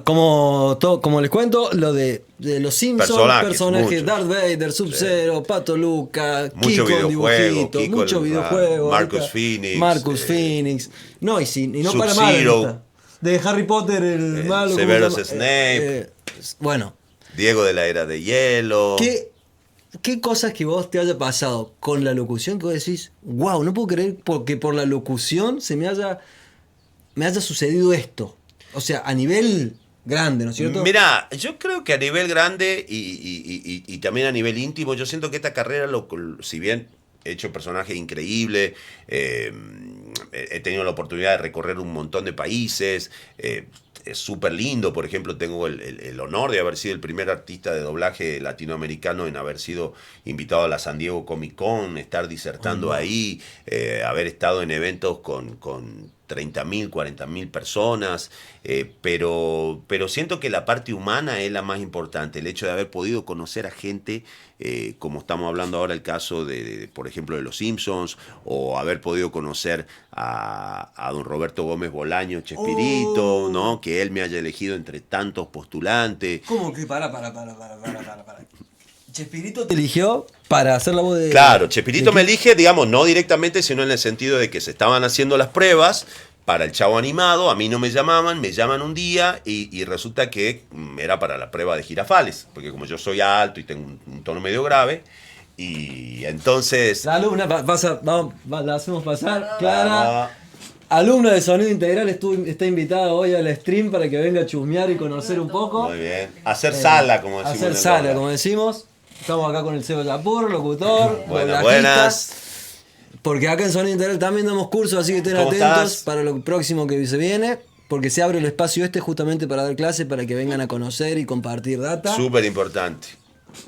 S2: como les cuento, lo de Los Simpsons, personajes Darth Vader, Sub-Zero, Pato Luca,
S3: mucho
S2: videojuegos, muchos videojuegos,
S3: Marcus
S2: Phoenix, no, y no para mal, de Harry Potter, el malo,
S3: Severus Snape,
S2: bueno,
S3: Diego de la Era de Hielo.
S2: ¿Qué cosas que vos te haya pasado con la locución que vos decís, wow, no puedo creer porque por la locución me haya sucedido esto? O sea, a nivel grande, ¿no es cierto?
S3: Mirá, yo creo que a nivel grande y también a nivel íntimo, yo siento que esta carrera, si bien he hecho personajes increíbles, he tenido la oportunidad de recorrer un montón de países, es súper lindo. Por ejemplo, tengo el honor de haber sido el primer artista de doblaje latinoamericano en haber sido invitado a la San Diego Comic Con, estar disertando ahí, haber estado en eventos con 30.000, 40.000 personas, pero siento que la parte humana es la más importante, el hecho de haber podido conocer a gente, como estamos hablando ahora el caso por ejemplo, de Los Simpsons, o haber podido conocer a don Roberto Gómez Bolaño, Chespirito, ¿no? Que él me haya elegido entre tantos postulantes.
S2: ¿Cómo que para? Chespirito te eligió para hacer la voz de...
S3: Claro, Chespirito me elige, digamos, no directamente, sino en el sentido de que se estaban haciendo las pruebas para el Chavo Animado, a mí no me llamaban, me llaman un día y resulta que era para la prueba de Girafales, porque como yo soy alto y tengo un tono medio grave, y entonces...
S2: La alumna, la hacemos pasar, Clara, alumna de Sonido Integral, está invitada hoy al stream para que venga a chusmear y conocer un poco.
S3: Muy bien, hacer sala, como decimos.
S2: Hacer sala, como decimos. Estamos acá con el Seba Yapur, locutor,
S3: Buenas,
S2: doblajista.
S3: buenas.
S2: Porque acá en Sonido Integral también damos cursos, así que estén
S3: ¿Cómo
S2: atentos
S3: estás?
S2: para lo próximo que se viene. Porque se abre el espacio justamente para dar clases, para que vengan a conocer y compartir data.
S3: Súper importante.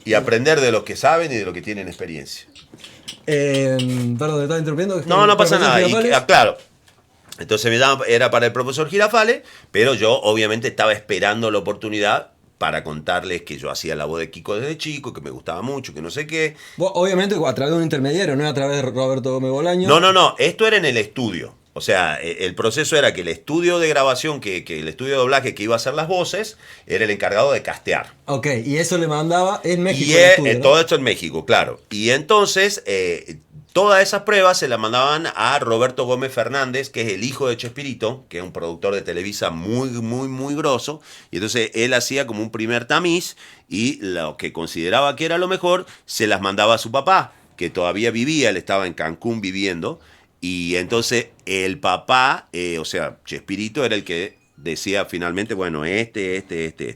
S3: Y aprender de los que saben y de los que tienen experiencia.
S2: Perdón, ¿te estaba interrumpiendo?
S3: No pasa nada.
S2: Girafales.
S3: Claro. Entonces me llama, era para el profesor Girafales, pero yo obviamente estaba esperando la oportunidad para contarles que yo hacía la voz de Kiko desde chico, que me gustaba mucho, que no sé qué.
S2: Vos, obviamente a través de un intermediario, no a través de Roberto Gómez Bolaño.
S3: No, esto era en el estudio. O sea, el proceso era que el estudio de grabación, que el estudio de doblaje que iba a hacer las voces, era el encargado de castear.
S2: Ok, y eso le mandaba en México.
S3: Y
S2: el estudio, ¿no?
S3: todo esto en México, claro. Y entonces, todas esas pruebas se las mandaban a Roberto Gómez Fernández, que es el hijo de Chespirito, que es un productor de Televisa muy grosso. Y entonces él hacía como un primer tamiz y lo que consideraba que era lo mejor, se las mandaba a su papá, que todavía vivía, él estaba en Cancún viviendo. Y entonces el papá, o sea, Chespirito era el que decía finalmente, bueno, este.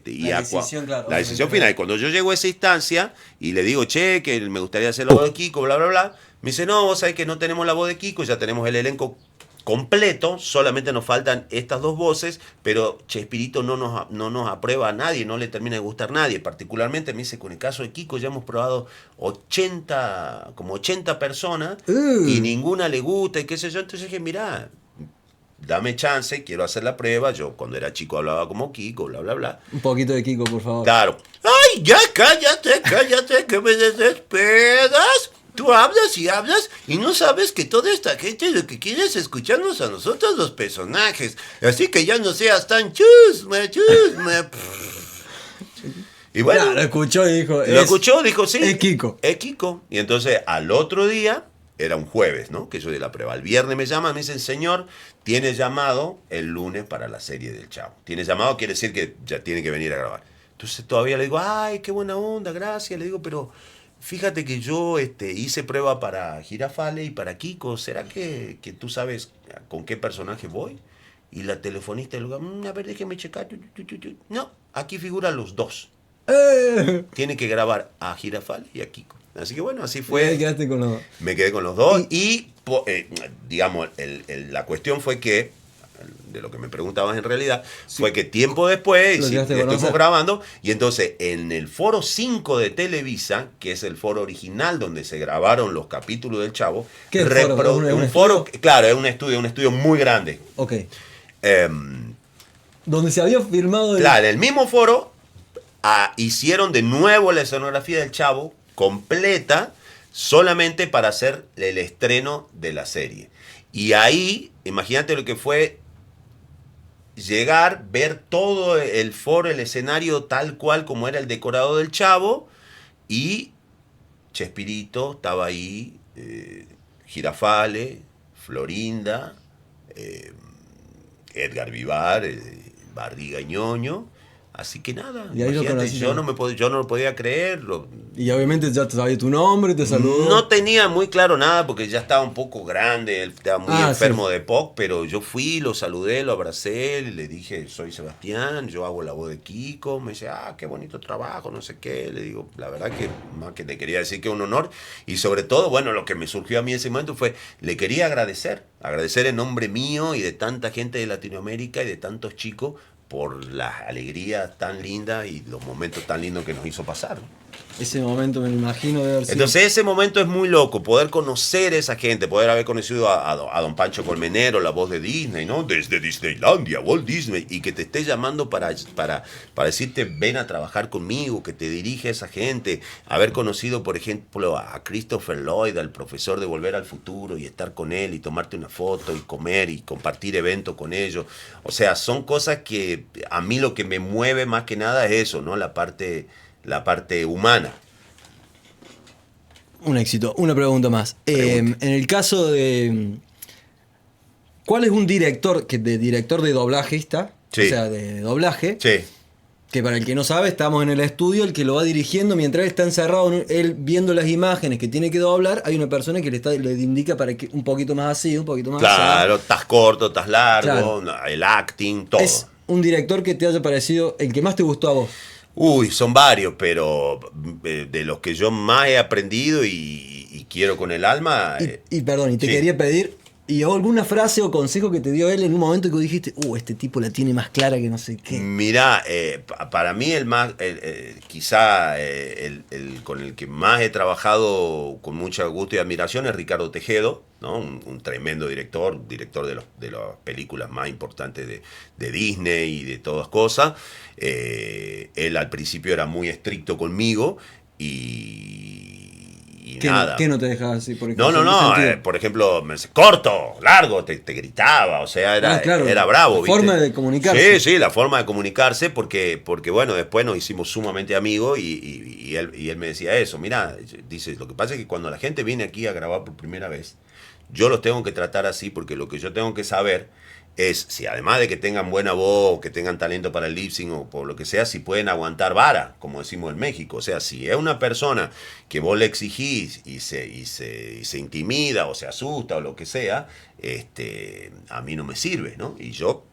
S3: Y
S2: La decisión, claro,
S3: la decisión
S2: obviamente.
S3: final. Y cuando yo llego a esa instancia y le digo, che, que me gustaría hacer la voz de Kiko, bla, bla, bla, me dice, no, vos sabés que no tenemos la voz de Kiko, ya tenemos el elenco completo, solamente nos faltan estas dos voces, pero Chespirito no nos aprueba a nadie, no le termina de gustar a nadie. Particularmente me dice, con el caso de Kiko ya hemos probado 80 personas y ninguna le gusta y qué sé yo. Entonces dije, mirá, dame chance, quiero hacer la prueba. Yo cuando era chico hablaba como Kiko, bla, bla, bla.
S2: Un poquito de Kiko, por favor.
S3: Claro. ¡Ay, ya cállate, que me desesperas! Tú hablas y no sabes que toda esta gente lo que quiere es escucharnos a nosotros los personajes. Así que ya no seas tan chusma. Y bueno,
S2: Claro, escuchó y dijo...
S3: lo escuchó, dijo, sí.
S2: Es Kiko.
S3: Es Kiko. Y entonces al otro día, era un jueves, ¿no? Que yo di la prueba. El viernes me llaman, me dicen, señor, tiene llamado el lunes para la serie del Chavo. Tiene llamado, quiere decir que ya tiene que venir a grabar. Entonces todavía le digo, ay, qué buena onda, gracias. Le digo, pero fíjate que yo hice prueba para Girafales y para Kiko. ¿Será que tú sabes con qué personaje voy? Y la telefonista le digo, a ver, déjeme checar. No, aquí figuran los dos. Tiene que grabar a Girafales y a Kiko. Así que bueno, así
S2: Fue,
S3: fue.
S2: quedaste con los dos.
S3: Me quedé con los dos y digamos, la cuestión fue que, de lo que me preguntabas en realidad, fue que tiempo después
S2: Lo llegaste a
S3: estuvimos
S2: conocer.
S3: grabando y entonces en el foro 5 de Televisa, que es el foro original donde se grabaron los capítulos del Chavo,
S2: ¿Qué foro? ¿Un
S3: un foro, claro, es un estudio muy grande.
S2: Ok. Donde se había filmado...
S3: Claro, en el mismo foro hicieron de nuevo la escenografía del Chavo completa solamente para hacer el estreno de la serie. Y ahí, imagínate lo que fue llegar, ver todo el foro, el escenario tal cual como era el decorado del Chavo, y Chespirito estaba ahí, Girafales, Florinda, Edgar Vivar, Barriga y Ñoño. Así que nada,
S2: Y ahí lo
S3: imagínate,
S2: conocí.
S3: yo no lo podía creer.
S2: Y obviamente ya sabía tu nombre, te saludó.
S3: No tenía muy claro nada porque ya estaba un poco grande, él estaba muy enfermo
S2: sí.
S3: de POC, pero yo fui, lo saludé, lo abracé, le dije, soy Sebastián, yo hago la voz de Kiko. Me dice, qué bonito trabajo, no sé qué. Le digo, la verdad que más que te quería decir que un honor. Y sobre todo, bueno, lo que me surgió a mí en ese momento fue, le quería agradecer en nombre mío y de tanta gente de Latinoamérica y de tantos chicos por las alegrías tan lindas y los momentos tan lindos que nos hizo pasar.
S2: Ese momento me lo imagino de haber sido.
S3: Entonces ese momento es muy loco, poder conocer a esa gente, poder haber conocido a don Pancho Colmenero, la voz de Disney, ¿no? Desde Disneylandia, Walt Disney, y que te esté llamando para decirte ven a trabajar conmigo, que te dirige a esa gente, haber conocido, por ejemplo, a Christopher Lloyd, al profesor de Volver al Futuro, y estar con él, y tomarte una foto, y comer, y compartir eventos con ellos. O sea, son cosas que a mí lo que me mueve más que nada es eso, ¿no? La parte humana.
S2: Un éxito. Una pregunta más. En el caso de... ¿Cuál es un director de doblaje está?
S3: Sí.
S2: O sea, de doblaje.
S3: Sí.
S2: Que para el que no sabe, estamos en el estudio, el que lo va dirigiendo, mientras él está encerrado, él viendo las imágenes que tiene que doblar, hay una persona que le indica para que un poquito más así, un poquito más así.
S3: Claro, estás corto, estás largo,
S2: Claro.
S3: el acting, todo.
S2: Es un director que te haya parecido el que más te gustó a vos.
S3: Uy, son varios, pero de los que yo más he aprendido y quiero con el alma.
S2: Y perdón, y te
S3: sí.
S2: quería pedir, ¿y alguna frase o consejo que te dio él en un momento que vos dijiste, este tipo la tiene más clara que no sé qué?
S3: Mirá, para mí el más, quizá el con el que más he trabajado con mucho gusto y admiración es Ricardo Tejedo, ¿no? Un tremendo director de las películas más importantes de Disney y de todas cosas. Él al principio era muy estricto conmigo y nada.
S2: ¿Qué no te dejaba así? Por ejemplo,
S3: No, por ejemplo, me decía, corto, largo, te gritaba, o sea, era,
S2: claro,
S3: era bravo.
S2: la forma de comunicarse.
S3: Sí, la forma de comunicarse, porque bueno, después nos hicimos sumamente amigos y él me decía eso, mira, dice, lo que pasa es que cuando la gente viene aquí a grabar por primera vez, yo los tengo que tratar así, porque lo que yo tengo que saber es si además de que tengan buena voz, que tengan talento para el lip sync o por lo que sea, si pueden aguantar vara, como decimos en México. O sea, si es una persona que vos le exigís y se intimida o se asusta o lo que sea, a mí no me sirve, ¿no? Y yo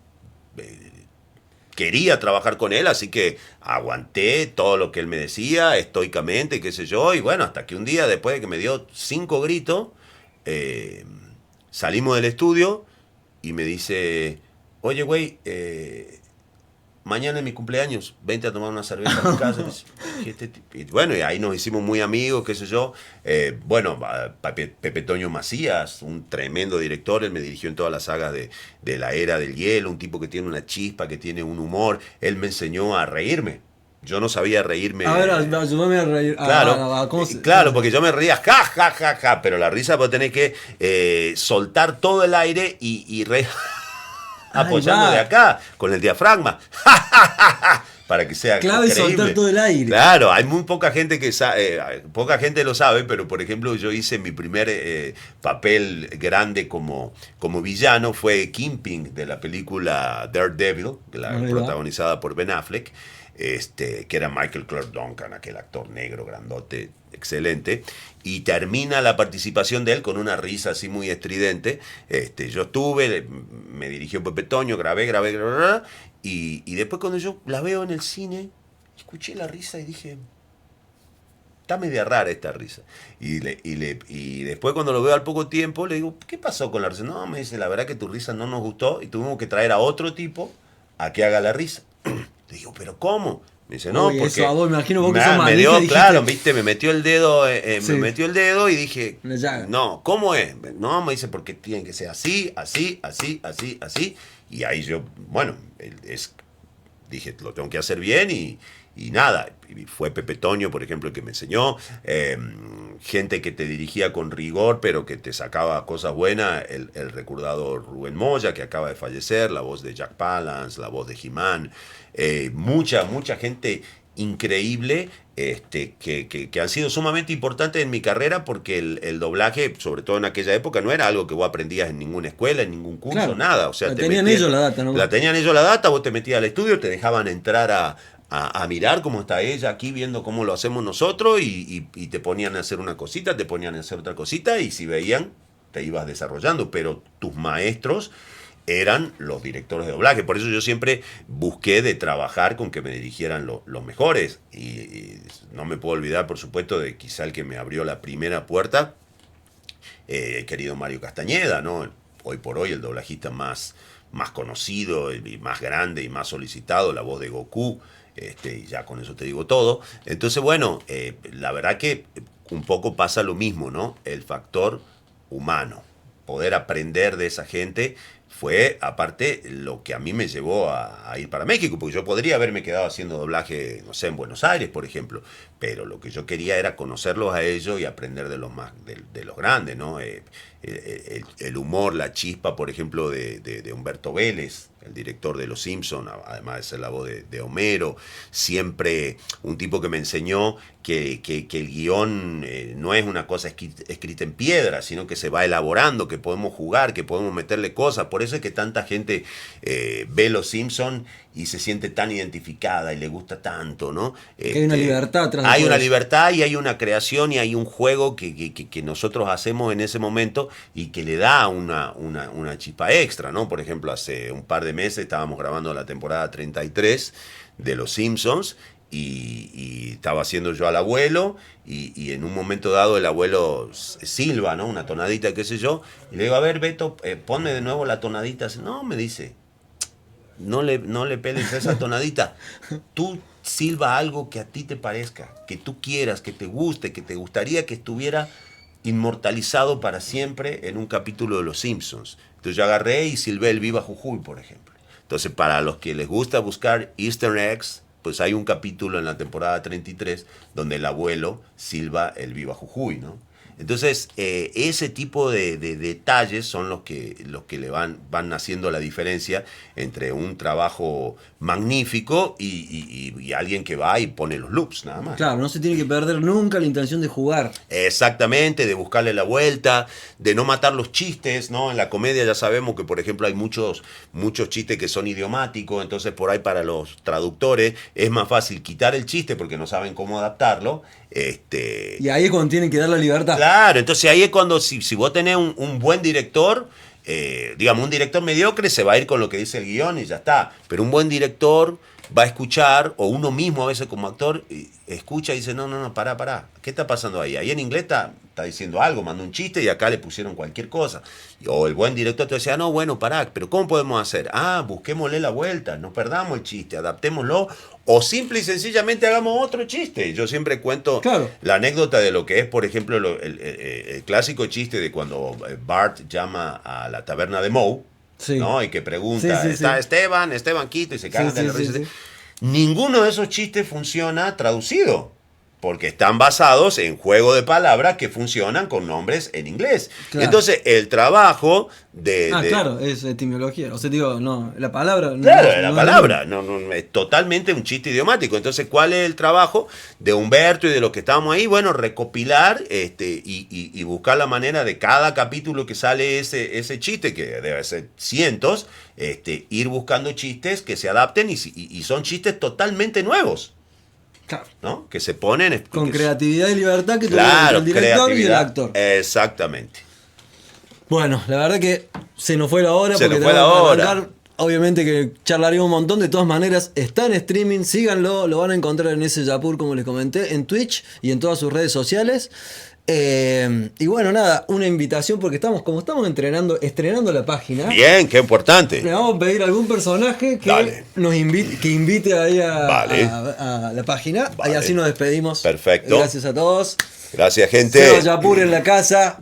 S3: quería trabajar con él, así que aguanté todo lo que él me decía, estoicamente, qué sé yo, y bueno, hasta que un día, después de que me dio 5 gritos, salimos del estudio y me dice, oye, güey, mañana es mi cumpleaños, vente a tomar una cerveza a mi casa. Y bueno, y ahí nos hicimos muy amigos, qué sé yo. Bueno, Pepe Toño Macías, un tremendo director, él me dirigió en todas las sagas de la Era del Hielo, un tipo que tiene una chispa, que tiene un humor. Él me enseñó a reírme. Yo no sabía reírme.
S2: A ver, ayúdame a reír.
S3: Claro, claro, porque yo me reía, ja, ja, ja, ja, pero la risa vos tenés que soltar todo el aire y apoyando de acá, con el diafragma, para que sea
S2: clave es
S3: creíble.
S2: soltar todo el aire.
S3: Claro, hay muy poca gente que poca gente lo sabe, pero por ejemplo yo hice mi primer papel grande como villano, fue Kingpin de la película Daredevil, protagonizada por Ben Affleck. Que era Michael Clark Duncan, aquel actor negro, grandote, excelente, y termina la participación de él con una risa así muy estridente. Yo estuve, me dirigió Pepe Toño, grabé, y después cuando yo la veo en el cine, escuché la risa y dije, está media rara esta risa. Y después cuando lo veo al poco tiempo, le digo, ¿qué pasó con la risa? No, me dice, la verdad que tu risa no nos gustó y tuvimos que traer a otro tipo a que haga la risa. Le digo, ¿pero cómo? Me dice, no, porque
S2: eso, a vos, me imagino vos que sos
S3: me
S2: manija,
S3: dio,
S2: dijiste,
S3: claro, viste, me metió el dedo,
S2: sí,
S3: me metió el dedo y dije,
S2: ya.
S3: no, ¿cómo es? No, me dice, porque tiene que ser así, así, así, así, así. Y ahí yo, bueno, dije, lo tengo que hacer bien y nada. Y fue Pepe Toño, por ejemplo, el que me enseñó. Gente que te dirigía con rigor, pero que te sacaba cosas buenas. El recordado Rubén Moya, que acaba de fallecer, la voz de Jack Palance, la voz de He-Man. Mucha gente increíble que han sido sumamente importantes en mi carrera, porque el doblaje, sobre todo en aquella época, no era algo que vos aprendías en ninguna escuela, en ningún curso, claro, nada. O sea,
S2: tenían ellos la data, ¿no?
S3: La tenían ellos la data, vos te metías al estudio, te dejaban entrar a mirar cómo está ella aquí, viendo cómo lo hacemos nosotros, y te ponían a hacer una cosita, te ponían a hacer otra cosita, y si veían, te ibas desarrollando, pero tus maestros eran los directores de doblaje. Por eso yo siempre busqué de trabajar con que me dirigieran los mejores. Y no me puedo olvidar, por supuesto, de quizá el que me abrió la primera puerta, querido Mario Castañeda, ¿no? Hoy por hoy el doblajista más conocido y más grande y más solicitado, la voz de Goku. y ya con eso te digo todo. Entonces, bueno, la verdad que un poco pasa lo mismo, ¿no? El factor humano, poder aprender de esa gente fue, aparte, lo que a mí me llevó a ir para México, porque yo podría haberme quedado haciendo doblaje, no sé, en Buenos Aires, por ejemplo, pero lo que yo quería era conocerlos a ellos y aprender de de los grandes, ¿no? El humor, la chispa, por ejemplo, de Humberto Vélez, el director de Los Simpson, además de ser la voz de Homero, siempre un tipo que me enseñó que el guión no es una cosa escrita en piedra, sino que se va elaborando, que podemos jugar, que podemos meterle cosas. Por eso es que tanta gente ve Los Simpson y se siente tan identificada y le gusta tanto, ¿no?
S2: Hay una libertad.
S3: Hay una libertad y hay una creación y hay un juego que nosotros hacemos en ese momento y que le da una chispa extra, ¿no? Por ejemplo, hace un par de meses estábamos grabando la temporada 33 de Los Simpsons y estaba haciendo yo al abuelo y en un momento dado el abuelo silba, ¿no? Una tonadita, qué sé yo, y le digo, a ver, Beto, ponme de nuevo la tonadita. No, me dice, no le peles esa tonadita. Tú silba algo que a ti te parezca, que tú quieras, que te guste, que te gustaría que estuviera inmortalizado para siempre en un capítulo de Los Simpsons. Entonces yo agarré y silbé el Viva Jujuy, por ejemplo. Entonces, para los que les gusta buscar Easter eggs, pues hay un capítulo en la temporada 33 donde el abuelo silba el Viva Jujuy, ¿no? Entonces, ese tipo de detalles son los que le van haciendo la diferencia entre un trabajo magnífico y alguien que va y pone los loops, nada más.
S2: Claro, no se tiene que perder nunca la intención de jugar.
S3: Exactamente, de buscarle la vuelta, de no matar los chistes, ¿no? En la comedia ya sabemos que, por ejemplo, hay muchos chistes que son idiomáticos, entonces por ahí para los traductores es más fácil quitar el chiste porque no saben cómo adaptarlo.
S2: Y ahí es cuando tienen que dar la libertad.
S3: Claro, entonces ahí es cuando si vos tenés un buen director, digamos, un director mediocre se va a ir con lo que dice el guión y ya está. Pero un buen director va a escuchar, o uno mismo a veces como actor, escucha y dice, no, pará, ¿qué está pasando ahí? Ahí en inglés está diciendo algo, manda un chiste y acá le pusieron cualquier cosa. O el buen director te decía, no, bueno, pará, pero ¿cómo podemos hacer? Busquémosle la vuelta, no perdamos el chiste, adaptémoslo, o simple y sencillamente hagamos otro chiste. Yo siempre cuento la anécdota de lo que es, por ejemplo, el clásico chiste de cuando Bart llama a la taberna de Moe,
S2: sí,
S3: ¿no? Y que pregunta, ¿está Esteban Quito? Y se cagan de la risa.
S2: Sí.
S3: Ninguno de esos chistes funciona traducido, porque están basados en juego de palabras que funcionan con nombres en inglés.
S2: Claro.
S3: Entonces, el trabajo
S2: claro, es etimología. O sea, digo, no, la palabra...
S3: Claro, la palabra. No, es totalmente un chiste idiomático. Entonces, ¿cuál es el trabajo de Humberto y de los que estábamos ahí? Bueno, recopilar y buscar la manera de cada capítulo que sale ese chiste, que debe ser cientos, ir buscando chistes que se adapten y son chistes totalmente nuevos.
S2: Claro.
S3: ¿No? Que se ponen...
S2: Con creatividad y libertad que
S3: claro,
S2: el director y el actor.
S3: Exactamente.
S2: Bueno, la verdad que se nos fue la hora.
S3: Se nos fue la hora.
S2: Obviamente que charlaríamos un montón. De todas maneras, está en streaming. Síganlo, lo van a encontrar en ese Yapur, como les comenté, en Twitch y en todas sus redes sociales. Y bueno, nada, una invitación porque como estamos estrenando la página.
S3: Bien, qué importante.
S2: Le vamos a pedir a algún personaje que nos invite ahí a la página.
S3: Vale.
S2: Y así nos despedimos.
S3: Perfecto.
S2: Gracias a todos.
S3: Gracias, gente.
S2: Seba Yapur en la casa.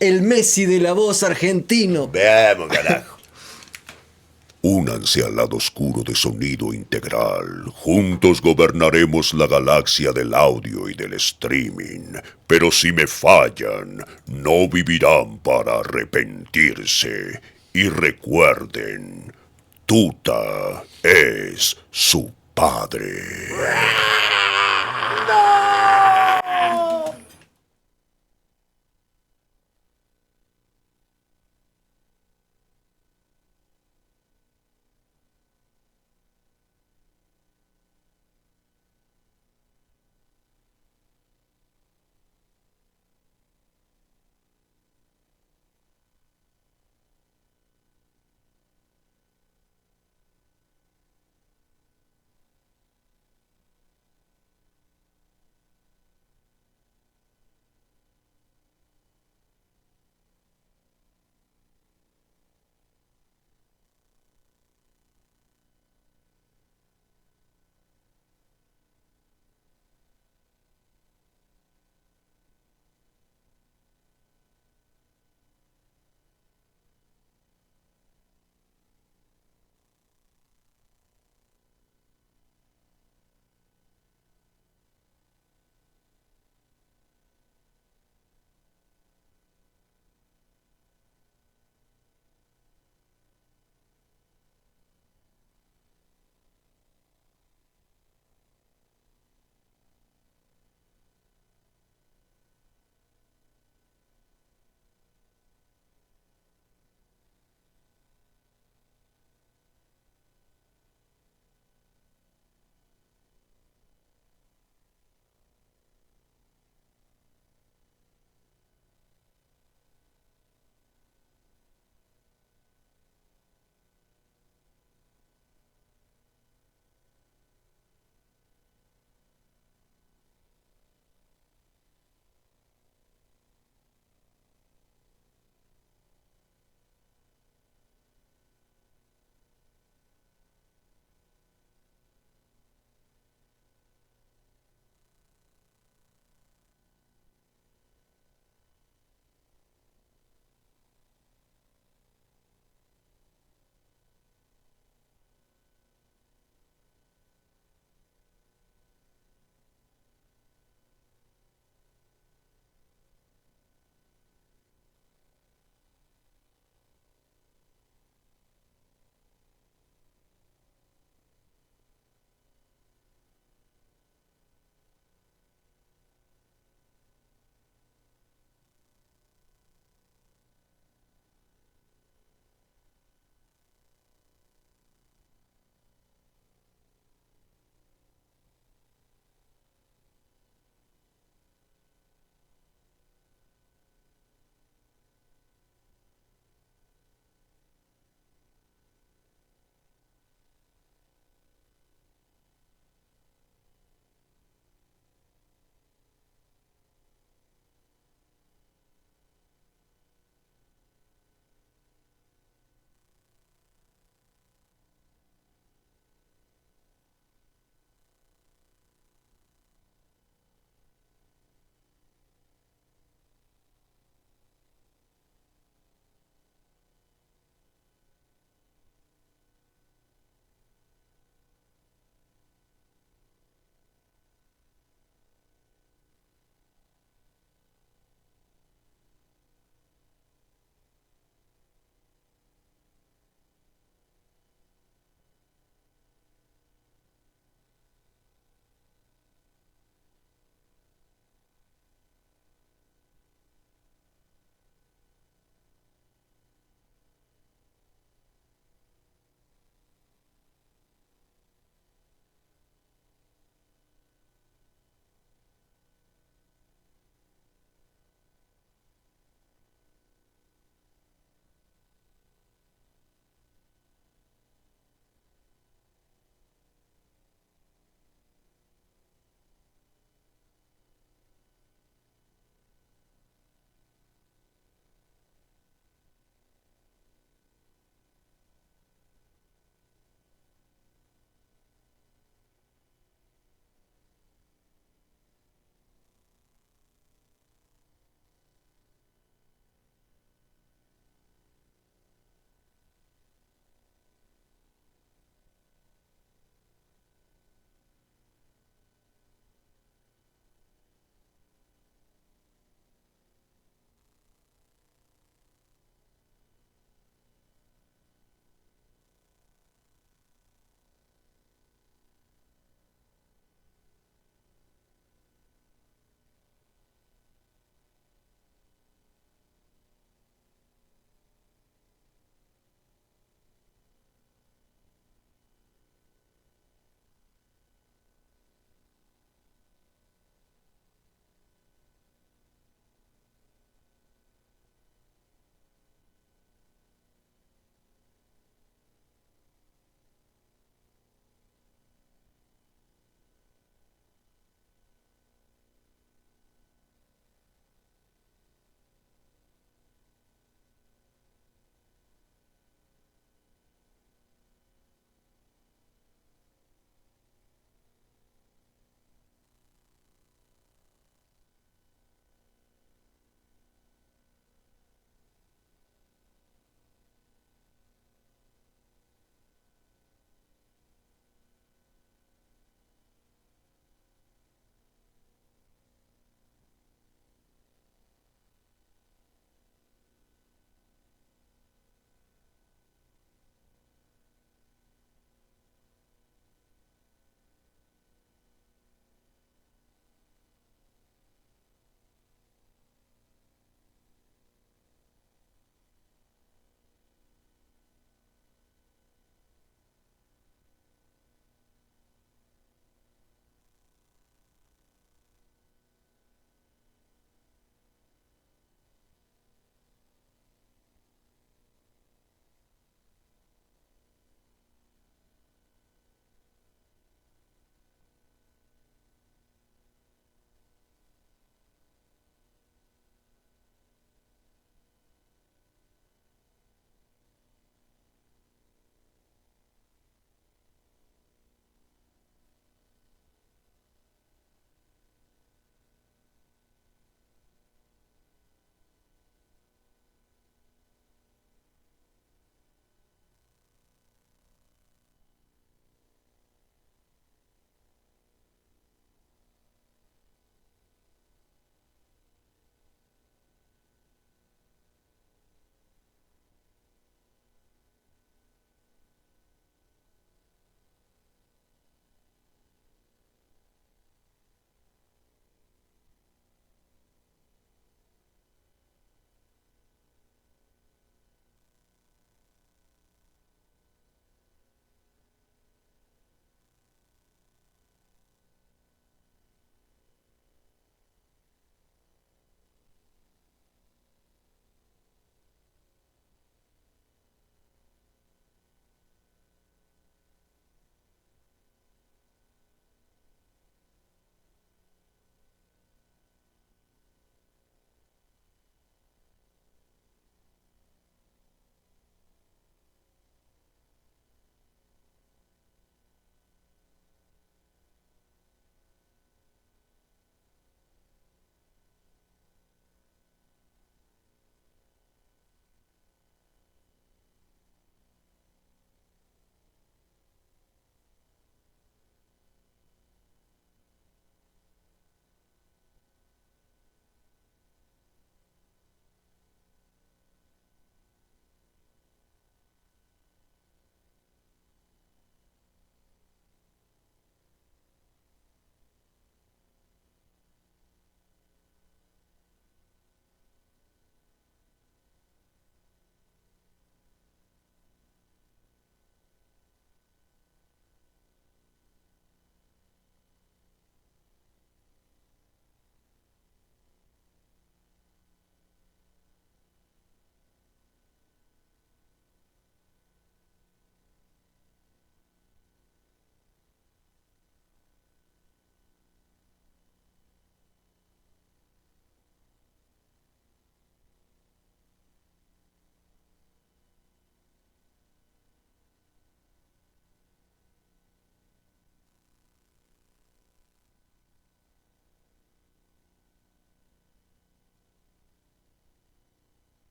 S2: El Messi de la voz argentino.
S3: Veamos, carajo.
S4: Únanse al lado oscuro de Sonido Integral. Juntos gobernaremos la galaxia del audio y del streaming. Pero si me fallan, no vivirán para arrepentirse. Y recuerden, Tuta es su padre.
S3: ¡No!